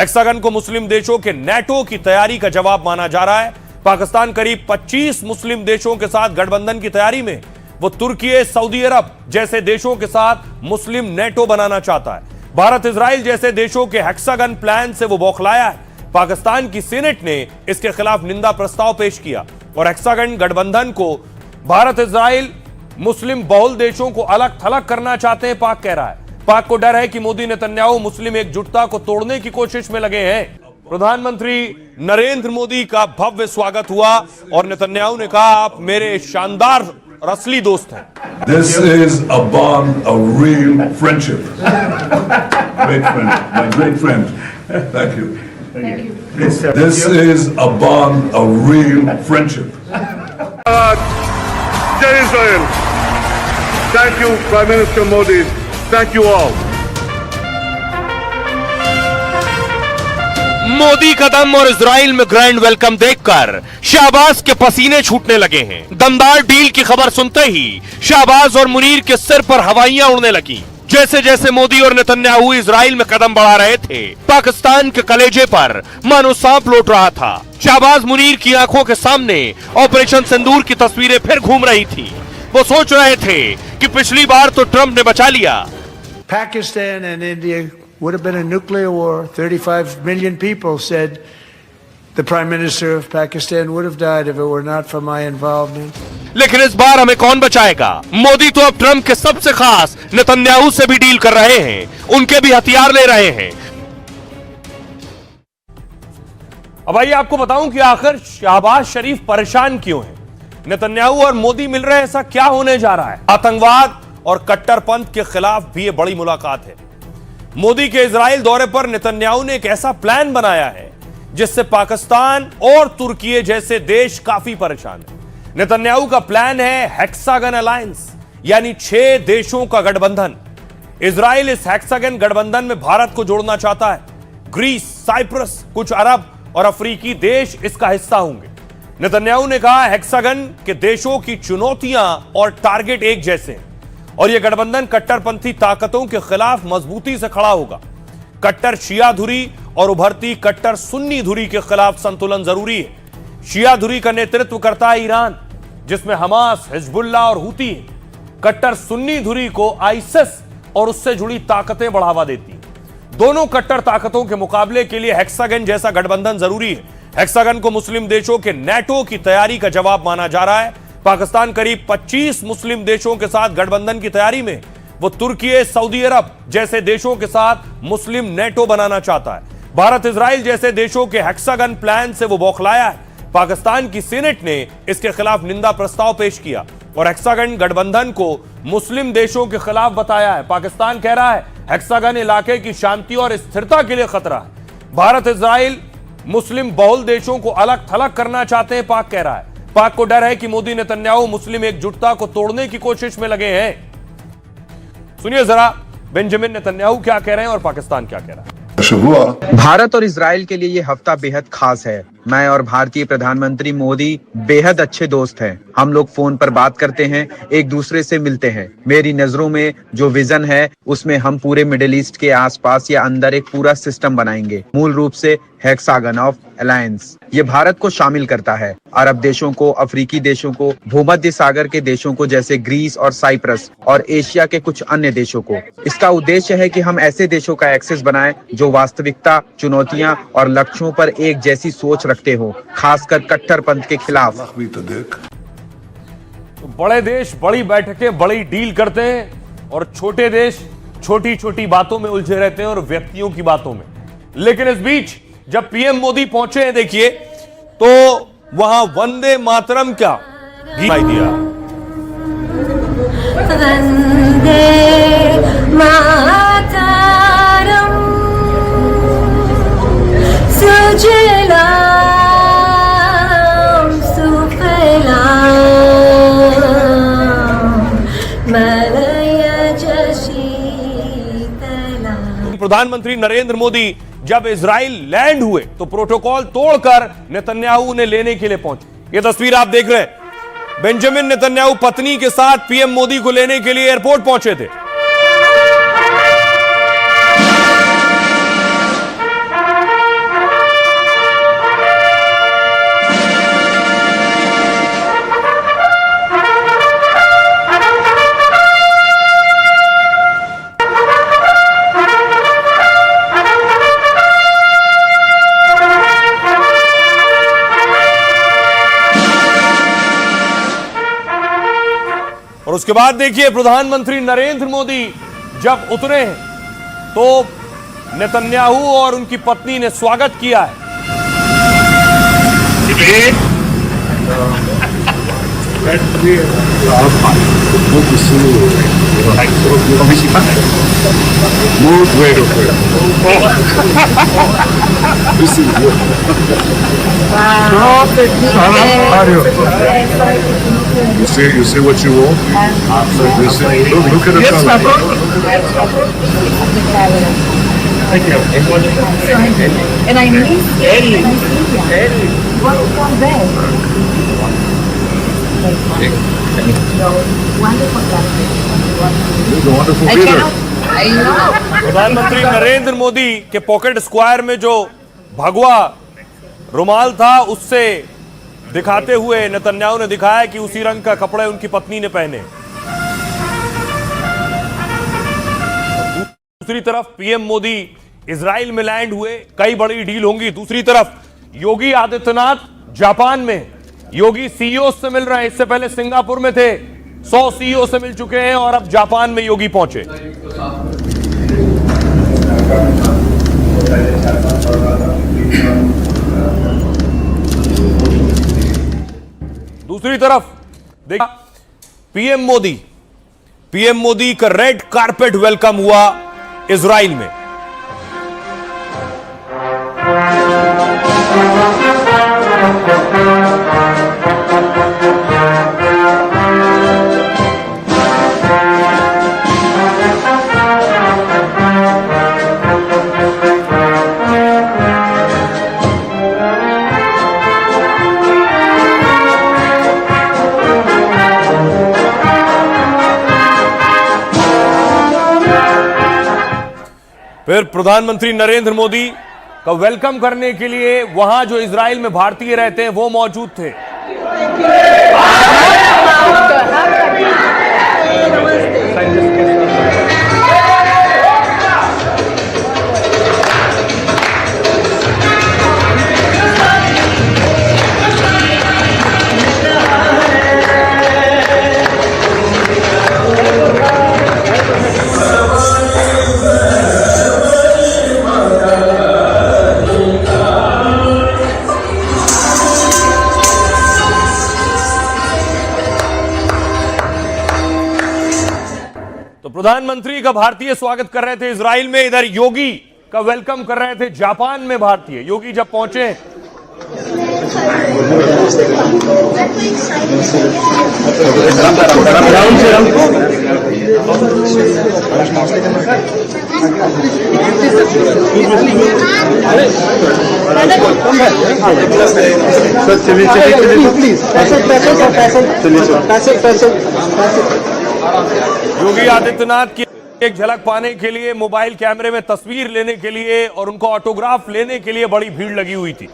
Hexagon को मुस्लिम देशों के नेटो की तैयारी का जवाब माना जा रहा है। पाकिस्तान करीब 25 मुस्लिम देशों के साथ गठबंधन की तैयारी में, वो तुर्की, सऊदी अरब जैसे देशों के साथ मुस्लिम नेटो बनाना चाहता है। भारत, इजराइल जैसे देशों के हेक्सागन प्लान से वो बौखलाया है। पाकिस्तान की सीनेट ने इसके खिलाफ निंदा प्रस्ताव पेश किया और हेक्सागन गठबंधन को भारत, इजराइल, मुस्लिम बहुल देशों को अलग थलग करना चाहते हैं, पाक कह रहा है। पाक को डर है कि मोदी नेतन्याहू मुस्लिम एकजुटता को तोड़ने की कोशिश में लगे हैं। प्रधानमंत्री नरेंद्र मोदी का भव्य स्वागत हुआ और नेतन्याहू ने कहा, आप मेरे शानदार और असली दोस्त हैं। This is a bond of real friendship. Great friend, my great friend. Thank you. Thank you. This is a bond of real friendship. Jai Israel. Thank you, Prime Minister Modi. Thank you all. Modi का दम और Israel में grand welcome देखकर शाहबाज के पसीने छूटने लगे हैं। दमदार डील की खबर सुनते ही शाहबाज और मुनीर के सिर पर हवाइयां उड़ने लगी। जैसे जैसे मोदी और नेतन्याहू इजराइल में कदम बढ़ा रहे थे, पाकिस्तान के कलेजे पर मानो सांप लौट रहा था। शाहबाज मुनीर की आंखों के सामने ऑपरेशन सिंदूर की तस्वीरें फिर घूम रही थी। वो सोच रहे थे कि पिछली बार तो ट्रंप ने बचा लिया। Pakistan and India would have been a nuclear war. 35 million people said the Prime Minister of Pakistan would have died if it were not for my involvement. लेकिन इस बार हमें कौन बचाएगा? मोदी तो अब ट्रंप के सबसे खास नेतन्याहू से भी डील कर रहे हैं, उनके भी हथियार ले रहे हैं। अब आइए आपको बताऊं कि आखिर शाहबाज शरीफ परेशान क्यों है। नेतन्याहू और मोदी मिल रहे हैं, ऐसा क्या होने जा रहा है? आतंकवाद और कट्टरपंथ के खिलाफ भी ये बड़ी मुलाकात है। मोदी के इजराइल दौरे पर नेतन्याहू ने एक ऐसा प्लान बनाया है जिससे पाकिस्तान और तुर्की जैसे देश काफी परेशान है। नेतन्याहू का प्लान है हेक्सागन अलायंस, यानी 6 देशों का गठबंधन। इजराइल इस हेक्सागन गठबंधन में भारत को जोड़ना चाहता है। ग्रीस, साइप्रस, कुछ अरब और अफ्रीकी देश इसका हिस्सा होंगे। नेतन्याहू ने कहा, हेक्सागन के देशों की चुनौतियां और टारगेट एक जैसे हैं और यह गठबंधन कट्टरपंथी ताकतों के खिलाफ मजबूती से खड़ा होगा। कट्टर शिया धुरी और उभरती कट्टर सुन्नी धुरी के खिलाफ संतुलन जरूरी है। शिया धुरी का नेतृत्व करता है ईरान, जिसमें हमास, हिजबुल्लाह और हुती है। कट्टर सुन्नी धुरी को आईसिस और उससे जुड़ी ताकतें बढ़ावा देती हैं। दोनों कट्टर ताकतों के मुकाबले के लिए हेक्सागन जैसा गठबंधन जरूरी है। हेक्सागन को मुस्लिम देशों के नेटो की तैयारी का जवाब माना जा रहा है। पाकिस्तान करीब 25 मुस्लिम देशों के साथ गठबंधन की तैयारी में, वो तुर्की, सऊदी अरब जैसे देशों के साथ मुस्लिम नेटो बनाना चाहता है। भारत, इजराइल जैसे देशों के हेक्सागन प्लान से वो बौखलाया है। पाकिस्तान की सीनेट ने इसके खिलाफ निंदा प्रस्ताव पेश किया और हेक्सागन गठबंधन को मुस्लिम देशों के खिलाफ बताया है। पाकिस्तान कह रहा है हेक्सागन इलाके की शांति और स्थिरता के लिए खतरा है। भारत, इजराइल, मुस्लिम बहुल देशों को अलग थलग करना चाहते हैं, पाक कह रहा है। पाक को डर है कि मोदी नेतन्याहू मुस्लिम एकजुटता को तोड़ने की कोशिश में लगे हैं। सुनिए जरा बेंजामिन नेतन्याहू क्या कह रहे हैं और पाकिस्तान क्या कह रहा है। भारत और इजराइल के लिए ये हफ्ता बेहद खास है। मैं और भारतीय प्रधानमंत्री मोदी बेहद अच्छे दोस्त हैं। हम लोग फोन पर बात करते हैं, एक दूसरे से मिलते हैं। मेरी नजरों में जो विजन है उसमें हम पूरे मिडिल ईस्ट के आसपास या अंदर एक पूरा सिस्टम बनाएंगे, मूल रूप से हेक्सागन ऑफ अलायंस। ये भारत को शामिल करता है, अरब देशों को, अफ्रीकी देशों को, भूमध्य सागर के देशों को जैसे ग्रीस और साइप्रस और एशिया के कुछ अन्य देशों को। इसका उद्देश्य है कि हम ऐसे देशों का एक्सेस बनाएं जो वास्तविकता, चुनौतियां और लक्ष्यों पर एक जैसी सोच रखते हो, खासकर कट्टरपंथ के खिलाफ। तो बड़े देश बड़ी बैठकें, बड़ी डील करते हैं और छोटे देश छोटी छोटी बातों में उलझे रहते हैं और व्यक्तियों की बातों में। लेकिन इस बीच जब पीएम मोदी पहुंचे हैं, देखिए तो वहां वंदे मातरम क्या दिखाई दिया। वंदे मातरम सुजलाम सुफलाम मलयज शीतलाम। प्रधानमंत्री नरेंद्र मोदी जब इजराइल लैंड हुए तो प्रोटोकॉल तोड़कर नेतन्याहू उन्हें लेने के लिए पहुंचे। यह तस्वीर आप देख रहे हैं। बेंजामिन नेतन्याहू पत्नी के साथ पीएम मोदी को लेने के लिए एयरपोर्ट पहुंचे थे। और उसके बाद देखिए प्रधानमंत्री नरेंद्र मोदी जब उतरे हैं तो नेतन्याहू और उनकी पत्नी ने स्वागत किया है। You see what you want? You see, look at the color. And I miss Eddie. What was that? Wonderful Wonderful I dinner. cannot. I know. प्रधानमंत्री नरेंद्र मोदी के पॉकेट स्क्वायर में जो भगवा रुमाल था उससे दिखाते हुए नेतन्याहू ने दिखाया कि उसी रंग का कपड़े उनकी पत्नी ने पहने। दूसरी तरफ पीएम मोदी इजराइल में लैंड हुए, कई बड़ी डील होंगी। दूसरी तरफ योगी आदित्यनाथ जापान में, योगी सीईओ से मिल रहे हैं। इससे पहले सिंगापुर में थे, 100 सीईओ से मिल चुके हैं और अब जापान में योगी पहुंचे। दूसरी तरफ देखा पीएम मोदी का रेड कारपेट वेलकम हुआ इजराइल में। फिर प्रधानमंत्री नरेंद्र मोदी का वेलकम करने के लिए वहां जो इजराइल में भारतीय रहते हैं वो मौजूद थे। प्रधानमंत्री का भारतीय स्वागत कर रहे थे इजराइल में, इधर योगी का वेलकम कर रहे थे जापान में भारतीय। योगी जब पहुंचे योगी आदित्यनाथ की एक झलक पाने के लिए, मोबाइल कैमरे में तस्वीर लेने के लिए और उनको ऑटोग्राफ लेने के लिए बड़ी भीड़ लगी हुई थी।